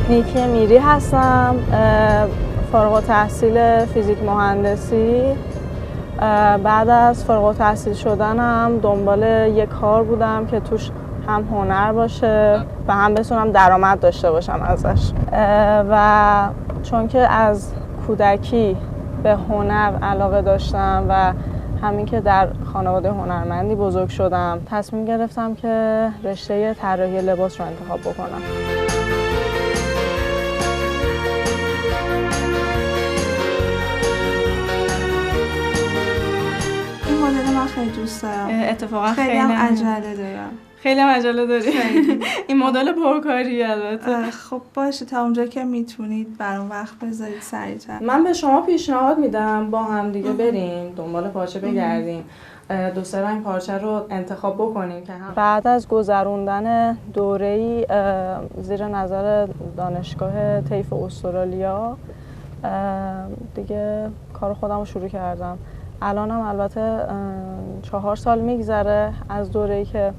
نیکی میری هستم، فارغ التحصیل فیزیک مهندسی. بعد از فارغ التحصیل شدنم دنبال یک کار بودم که توش هم هنر باشه و هم بتونم درآمد داشته باشم ازش. و چون که از کودکی به هنر علاقه داشتم و همین که در خانواده هنرمندی بزرگ شدم، تصمیم گرفتم که رشته طراحی لباس رو انتخاب بکنم. این مدل من خیلی دوست دارم. اتفاقا خیلی هم عجله دارم. خیلی هم عجله داری؟ این مدل پرکاری البته. خب باشه، تا اونجا که میتونید برام وقت بذارید سریع‌تر. من به شما پیشنهاد میدم با هم دیگه بریم دنبال پارچه بگردیم، 2-3 رنگ پارچه رو انتخاب بکنیم که هم بعد از گذروندن دوره‌ای زیر نظر دانشگاه طیف استرالیا دیگه کار خودم رو شروع کردم. الانم البته 4 سال میگذره از دوره‌ای که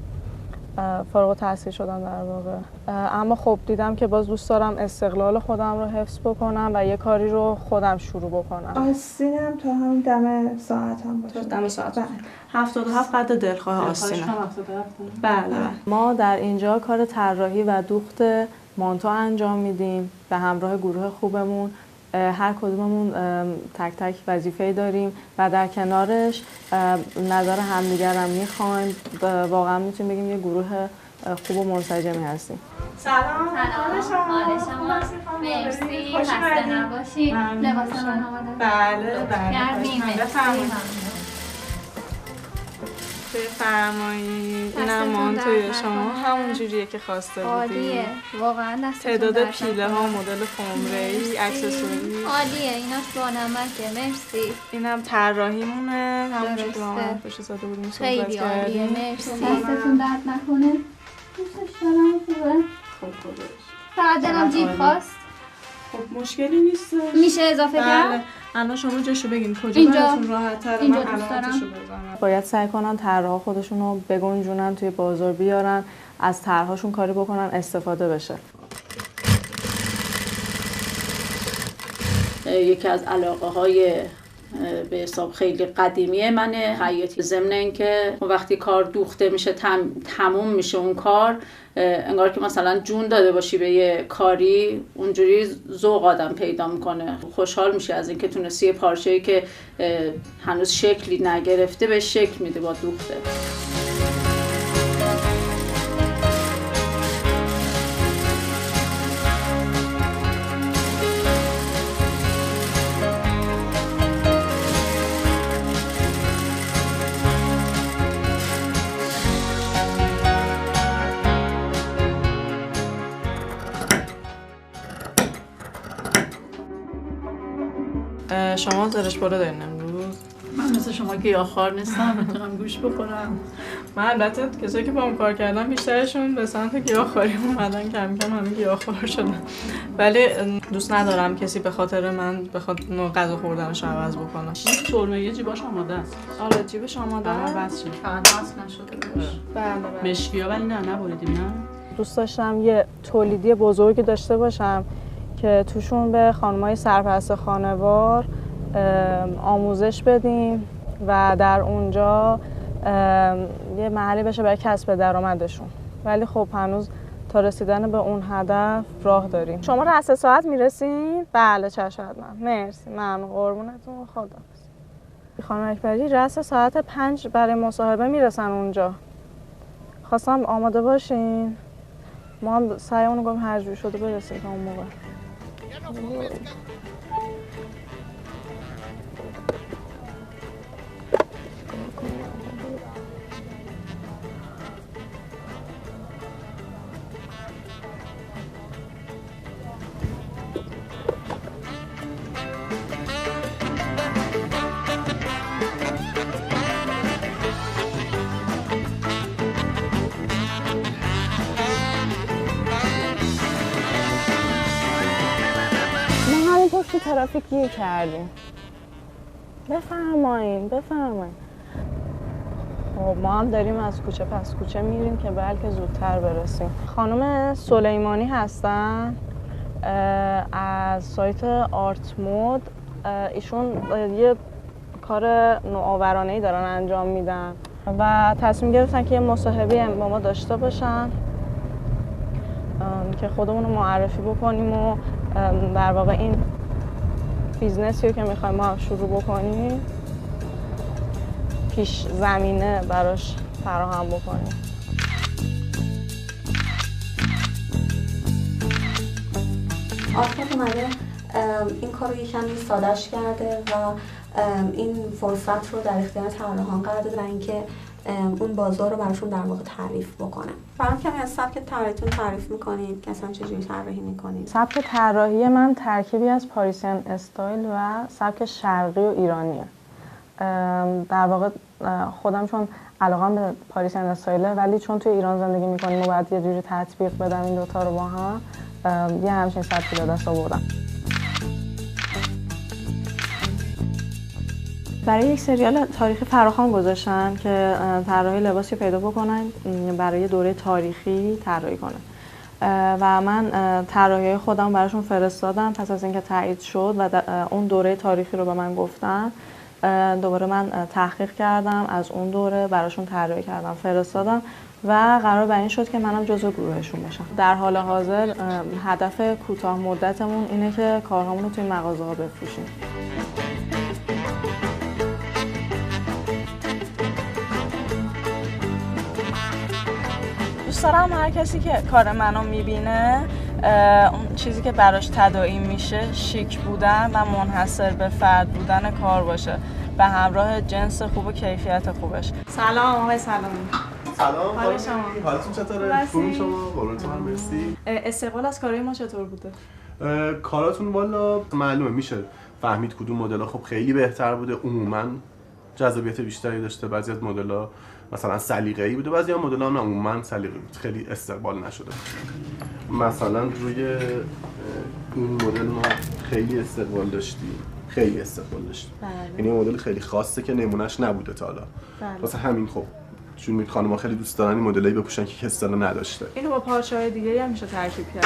فارغ التحصیل شدم در واقع، اما خب دیدم که باز دوست دارم استقلال خودم رو حفظ بکنم و یه کاری رو خودم شروع بکنم. آستینم تا همین دم ساعتم باشه. دم ساعت 77 قد دلخواه آستینه. بله. ما در اینجا کار طراحی و دوخت مانتو انجام میدیم به همراه گروه خوبمون. هر کدوممون تک تک وظیفه‌ای داریم و در کنارش نظر همدیگر هم میخوایم. واقعا میتونیم بگیم یه گروه خوب و منسجمی هستیم. سلام. حال شما؟ مرسی. خسته نباشید. لباس من آماده. بله. بفرمایید. بفرمایید. اینم مانتوی شما همون جوریه که خواسته بودید. عالیه. واقعا دستتون تعداد پیله ها مدل خمره‌ای، اکسسوری. عالیه. ایناش با نمکه. مرسی. اینم طراحیمونه، همونجوری که ما پشت زده بودیم صحبت کردیم. خیلی عالیه. مرسی. دستتون درد نکنه. دوستش دارم خوبه. خب خودش. فقط دلم جیب خواست. خب مشکلی نیست. میشه اضافه کرد؟ الان شما جاشو بگین کجا اینجا. براتون راحت تره. اینجا من دوست علامتشو دارم. بزنم. باید سعی کنن طرح‌ها خودشون رو بگنجونن توی بازار بیارن، از طرح‌هاشون کاری بکنن استفاده بشه. یکی از علاقه‌های به حساب خیلی قدیمی منه حیاتی. ضمن اینکه وقتی کار دوخته میشه تموم میشه اون کار، انگار که مثلا جون داده باشی به یه کاری، اونجوری ذوق آدم پیدا میکنه. خوشحال میشه از اینکه تونستی یه پارچه‌ای که هنوز شکلی نگرفته به شکل میده با دوخته. شما زرش بالا دارین امروز؟ من مثل شما گیاهخوار نیستم، میتونم گوش بخورم. من البته کسایی که با هم کار کردن بیشترشون به سمت گیاهخواری اومدن، کم کم همه گیاهخوار شدن. ولی دوست ندارم کسی به خاطر من بخواد نوع غذا خوردنش رو عوض بکنه. سرمه یه جیباش آماده است. آره جیبش آماده است. بس شد. فقط وصل نشده باشه. بله. مشکیا ولی نبریدیم نه. دوست داشتم یه تولیدی بزرگی داشته باشم که توشون به خانم‌های سرپرست خانوار آموزش بدیم و در اونجا یه محلی بشه برای کسب درآمدشون. ولی خب هنوز تا رسیدن به اون هدف راه داریم. شما رأس ساعت میرسین؟ بله چشم حتما. مرسی. ممنون. قربونتون. خداحافظ. خانم اکبری رأس ساعت 5 برای مصاحبه میرسن اونجا. خواستم آماده باشین. ما هم سعیمون رو کنیم هر جور شده برسیم تا اون موقع. پشت ترافیک گیر کردیم. بفرمایین. خب ما هم داریم از کوچه پس کوچه میریم که بلکه زودتر برسیم. خانم سلیمانی هستن، از سایت آرت مود. ایشون یه کار نوآورانه‌ای دارن انجام میدن و تصمیم گرفتن که یه مصاحبه با ما داشته باشن که خودمون رو معرفی بکنیم و در واقع این بیزنسی رو که میخوایم ما شروع بکنیم پیش زمینه براش فراهم بکنیم. آرت اومده این کار رو یه کمی ساده‌اش کرده و این فرصت رو در اختیار طراحان قرار داده و اینکه اون بازار رو براشون در واقع تعریف بکنه. برام کمی از سبک طراحیتون تعریف می‌کنید که اصلا چجوری طراحی می‌کنید؟ سبک طراحی من ترکیبی از پاریسین استایل و سبک شرقی و ایرانیه. در واقع خودم چون علاقم به پاریسین استایله، ولی چون توی ایران زندگی می‌کنیم و باید یه جوری تطبیق بدم این دوتا رو با هم، یه همچین سبکی به دست آوردم. برای یک سریال تاریخی فراخوان گذاشتن که طراحی لباسی پیدا بکنن برای دوره تاریخی طراحی کنن و من طراحی خودم براشون فرستادم. پس از اینکه تایید شد و اون دوره تاریخی رو به من گفتن، دوباره من تحقیق کردم، از اون دوره براشون طراحی کردم، فرستادم و قرار بر این شد که منم جزو گروهشون باشم. در حال حاضر هدف کوتاه مدتمون اینه که کارهامون رو توی مغازه‌ها بفروشیم. دوست دارم هر کسی که کار منو میبینه اون چیزی که براش تداعی میشه شیک بودن و منحصر به فرد بودن کار باشه به همراه جنس خوب و کیفیت خوبش. سلام آقای سلامی. سلام، حال شما؟ حالتون چطوره؟ خوبی شما؟ قربونتون برم، مرسی. استقبال از کارهای ما چطور بوده؟ کاراتون والا معلومه، میشه فهمید کدوم مدل‌ها خب خیلی بهتر بوده، عموما جذابیت بیشتری داشته. بعضی از مدل‌ها مثلا سلیقه‌ای بوده، بعضی از مدل‌ها نه عموما سلیقه‌ای بود، خیلی استقبال نشده. مثلا روی این مدل ما خیلی استقبال داشتیم. یعنی مدل خیلی خاصه که نمونهش نبوده تا حالا. واسه همین خب چون خانم‌ها خیلی دوست دارن این مدلایی بپوشن که کسی نداشته. اینو با پارچه‌های دیگه‌ای هم میشه ترکیب کرد.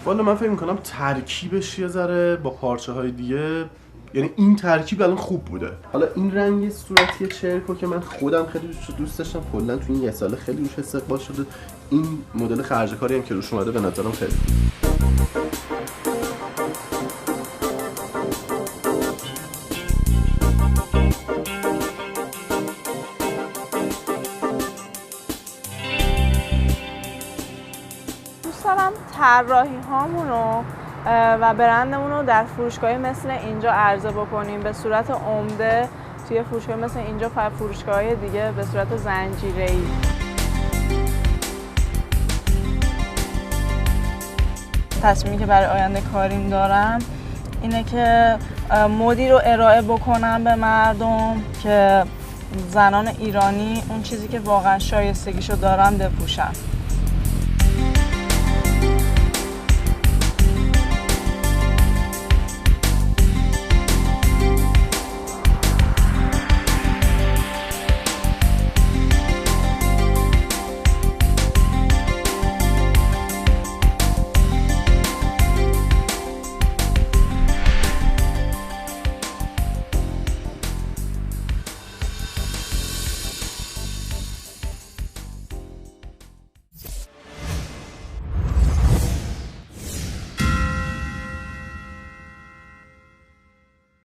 والا من فکر می‌کنم ترکیبش یه ذره با پارچه‌های دیگه، یعنی این ترکیب الان خوب بوده. حالا این رنگ صورتی چرکو که من خودم خیلی دوست داشتم، کلا تو این یه ساله خیلی روش استقبال شده. این مدل خرج‌کاری هم که روش اومده به نظرم خیلی طراحی هامونو و برندمون رو در فروشگاهی مثل اینجا عرضه بکنیم به صورت عمده، توی فروشگاه مثل اینجا و فروشگاه‌های دیگه به صورت زنجیره‌ای. تصمیمی که برای آینده کاریم دارم اینه که مدی رو ارائه بکنم به مردم که زنان ایرانی اون چیزی که واقعا شایستگیشو دارن بپوشن.